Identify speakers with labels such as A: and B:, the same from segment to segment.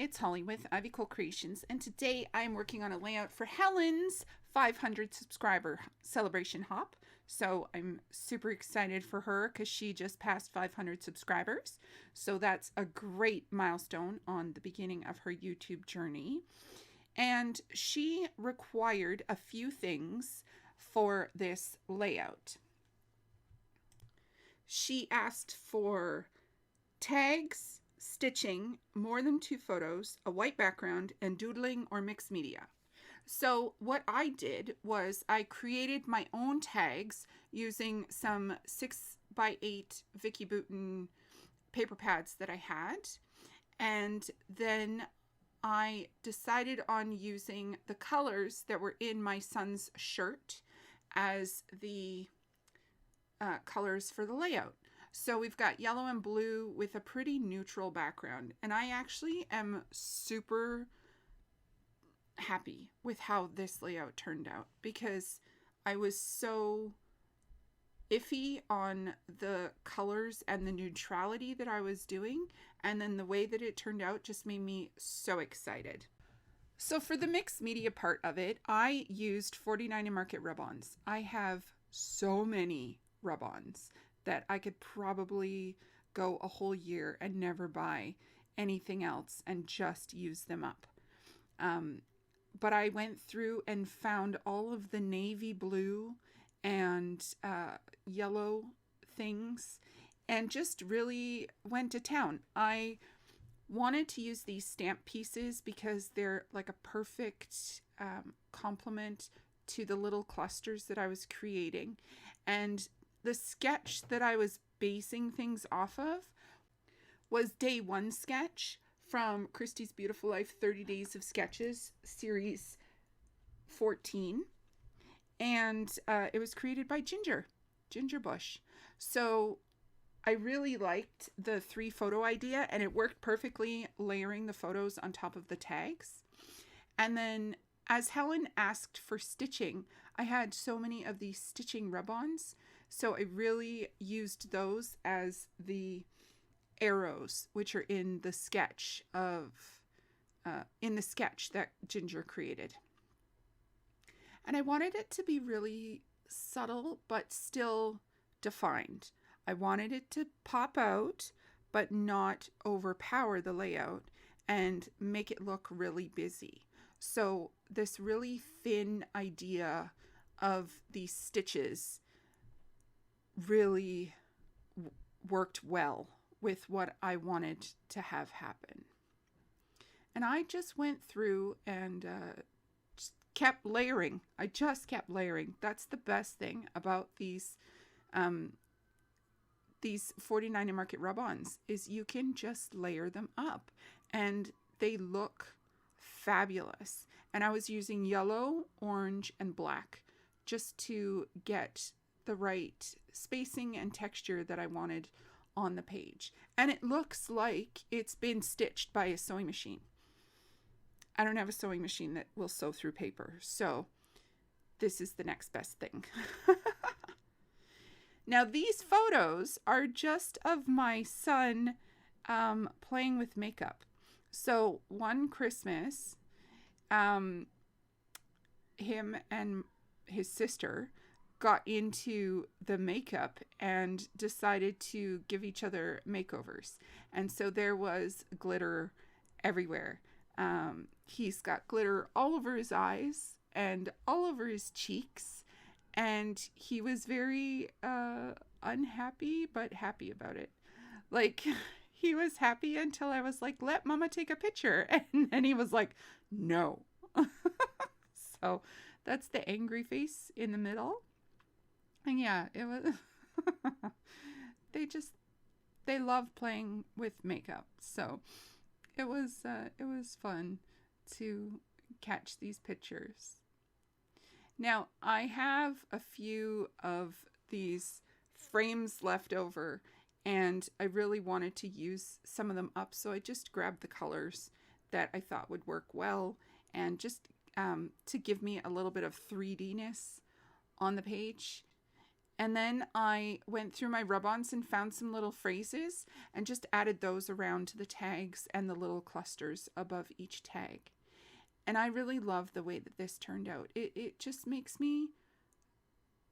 A: it's Holly with Ivy Cole Creations, and today I'm working on a layout for Helen's 500 subscriber celebration hop. So I'm super excited for her because she just passed 500 subscribers. So that's a great milestone on the beginning of her YouTube journey. And she required a few things for this layout. She asked for tags, stitching, more than 2 photos, a white background, and doodling or mixed media. So what I did was I created my own tags using some 6x8 Vicky Bouton paper pads that I had. And then I decided on using the colors that were in my son's shirt as the colors for the layout. So we've got yellow and blue with a pretty neutral background. And I actually am super happy with how this layout turned out because I was so iffy on the colors and the neutrality that I was doing. And then the way that it turned out just made me so excited. So for the mixed media part of it, I used 49 and Market rub-ons. I have so many rub-ons that I could probably go a whole year and never buy anything else and just use them up. But I went through and found all of the navy blue and yellow things and just really went to town. I wanted to use these stamp pieces because they're like a perfect complement to the little clusters that I was creating. And the sketch that I was basing things off of was day 1 sketch from Christy's Beautiful Life 30 Days of Sketches, series 14. And it was created by Ginger Bush. So I really liked the 3 photo idea, and it worked perfectly layering the photos on top of the tags. And then as Helen asked for stitching, I had so many of these stitching rub-ons. So I really used those as the arrows, which are in the sketch that Ginger created. And I wanted it to be really subtle, but still defined. I wanted it to pop out, but not overpower the layout and make it look really busy. So this really thin idea of these stitches really worked well with what I wanted to have happen. And I just went through and just kept layering. I just kept layering. That's the best thing about these 49 and Market rub-ons is you can just layer them up and they look fabulous. And I was using yellow, orange, and black just to get the right spacing and texture that I wanted on the page. And it looks like it's been stitched by a sewing machine. I don't have a sewing machine that will sew through paper, so this is the next best thing. Now these photos are just of my son playing with makeup. So one Christmas, him and his sister got into the makeup and decided to give each other makeovers. And so there was glitter everywhere. He's got glitter all over his eyes and all over his cheeks. And he was very unhappy, but happy about it. Like, he was happy until I was like, let Mama take a picture. And then he was like, no. So that's the angry face in the middle. And yeah, it was, they love playing with makeup. So it was fun to catch these pictures. Now I have a few of these frames left over and I really wanted to use some of them up. So I just grabbed the colors that I thought would work well and just to give me a little bit of 3D-ness on the page. And then I went through my rub-ons and found some little phrases and just added those around to the tags and the little clusters above each tag. And I really love the way that this turned out. It just makes me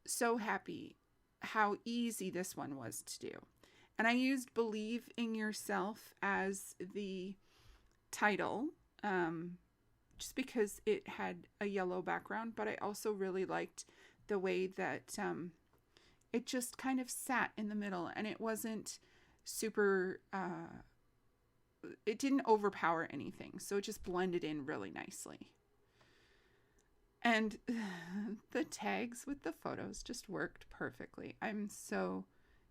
A: so happy how easy this one was to do. And I used Believe in Yourself as the title, just because it had a yellow background, but I also really liked the way that it just kind of sat in the middle, and it wasn't super, it didn't overpower anything, so it just blended in really nicely. And the tags with the photos just worked perfectly. I'm so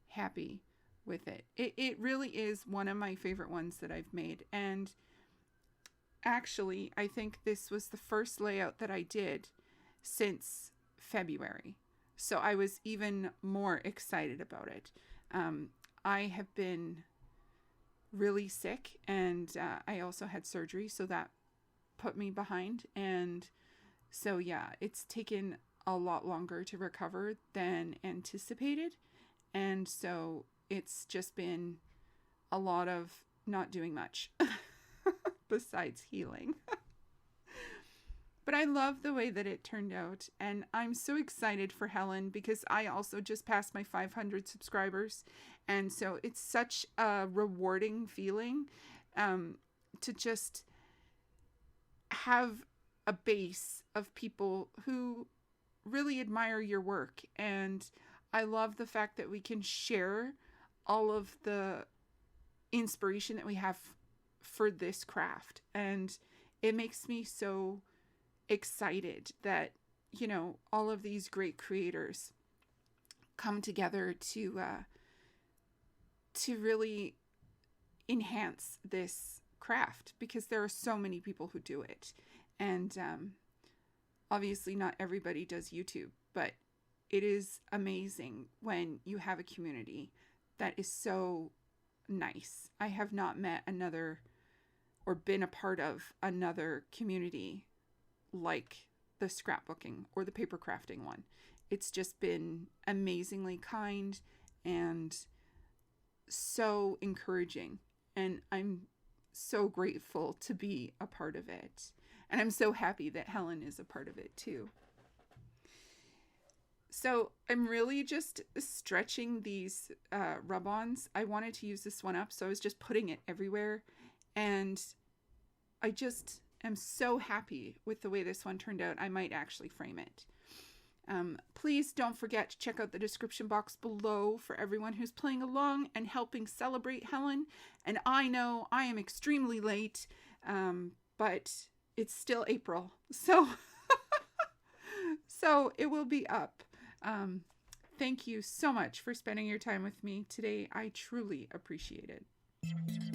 A: happy with it. It really is one of my favorite ones that I've made. And actually, I think this was the first layout that I did since February. So I was even more excited about it. I have been really sick, and I also had surgery, so that put me behind. And so yeah, it's taken a lot longer to recover than anticipated. And so it's just been a lot of not doing much besides healing. But I love the way that it turned out. And I'm so excited for Helen because I also just passed my 500 subscribers. And so it's such a rewarding feeling to just have a base of people who really admire your work. And I love the fact that we can share all of the inspiration that we have for this craft. And it makes me so excited that, you know, all of these great creators come together to really enhance this craft, because there are so many people who do it. And obviously not everybody does YouTube, but it is amazing when you have a community that is so nice. I have not met another or been a part of another community like the scrapbooking or the paper crafting one. It's just been amazingly kind and so encouraging. And I'm so grateful to be a part of it. And I'm so happy that Helen is a part of it too. So I'm really just stretching these rub-ons. I wanted to use this one up, so I was just putting it everywhere. And I just am so happy with the way this one turned out. I might actually frame it. Please don't forget to check out the description box below for everyone who's playing along and helping celebrate Helen. And I know I am extremely late, but it's still April, so so it will be up. Thank you so much for spending your time with me today. I truly appreciate it.